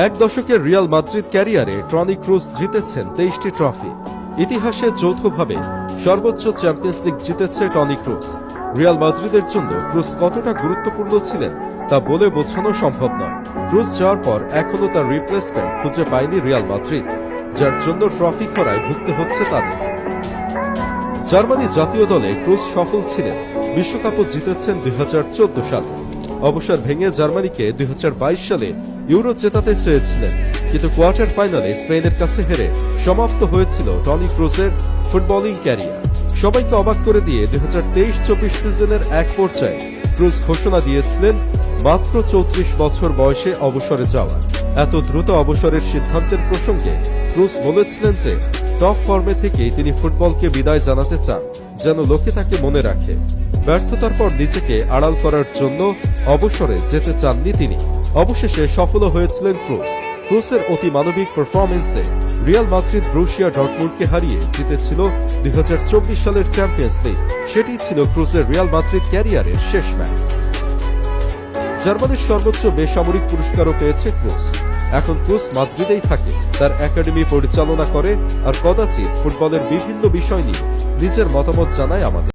এক দশকের Real Madrid ক্যারিয়ারে টনি ক্রুজ জিতেছেন 23টি ট্রফি। ইতিহাসে যৌথভাবে সর্বোচ্চ চ্যাম্পিয়ন্স লিগ জিতেছে টনি ক্রুজ। রিয়াল মাদ্রিদের জন্য ক্রুজ কতটা গুরুত্বপূর্ণ ছিলেন তা বলে বোঝানো সম্ভব নয়। ক্রুজ যাওয়ার পর এখনও তার রিপ্লেসমেন্ট খুঁজে পায়নি রিয়াল মাদ্রিদ, যার জন্য ট্রফি খরায় ভুগতে হচ্ছে তাদের। জার্মানি জাতীয় দলে ক্রুজ সফল ছিলেন, বিশ্বকাপও জিতেছেন 2014 সালে। অবসর ভেঙে জার্মানিকে 2022 সালে ইউরো জেতাতে চেয়েছিলেন, কিন্তু কোয়ার্টার ফাইনালে স্পেনের কাছে হেরে সমাপ্ত হয়েছিল টনি ক্রুজের ফুটবলিং ক্যারিয়ার। সবাইকে অবাক করে দিয়ে 2023-24 সিজনের এক পর্যায়ে ক্রুজ ঘোষণা দিয়েছিলেন মাত্র 34 বছর বয়সে অবসরে যাওয়া। এত দ্রুত অবসরের সিদ্ধান্তের প্রসঙ্গে ক্রুজ বলেছিলেন যে টপ ফর্মে থেকেই তিনি ফুটবলকে বিদায় জানাতে চান, যেন লোকে তাকে মনে রাখে। ব্যর্থতার পর নিজেকে আড়াল করার জন্য অবসরে যেতে চাননি তিনি। অবশেষে সফল হয়েছিলেন ক্রুজ। ক্রুজের অতি মানবিক পারফরমেন্সে রিয়াল মাদ্রিদ ব্রুসিয়া ডর্টমুন্ডকে হারিয়ে জিতেছিল 2024 সালের চ্যাম্পিয়ন্স লিগ। সেটি ছিল ক্রুজের রিয়াল মাদ্রিদ ক্যারিয়ারের শেষ ম্যাচ। জার্মানির সর্বোচ্চ বেসামরিক পুরস্কারও পেয়েছে ক্রুজ। এখন ক্রুজ মাদ্রিদেই থাকে, তার একাডেমি পরিচালনা করে আর কদাচিৎ ফুটবলের বিভিন্ন বিষয় নিয়ে নিজের মতামত জানায় আমাদের।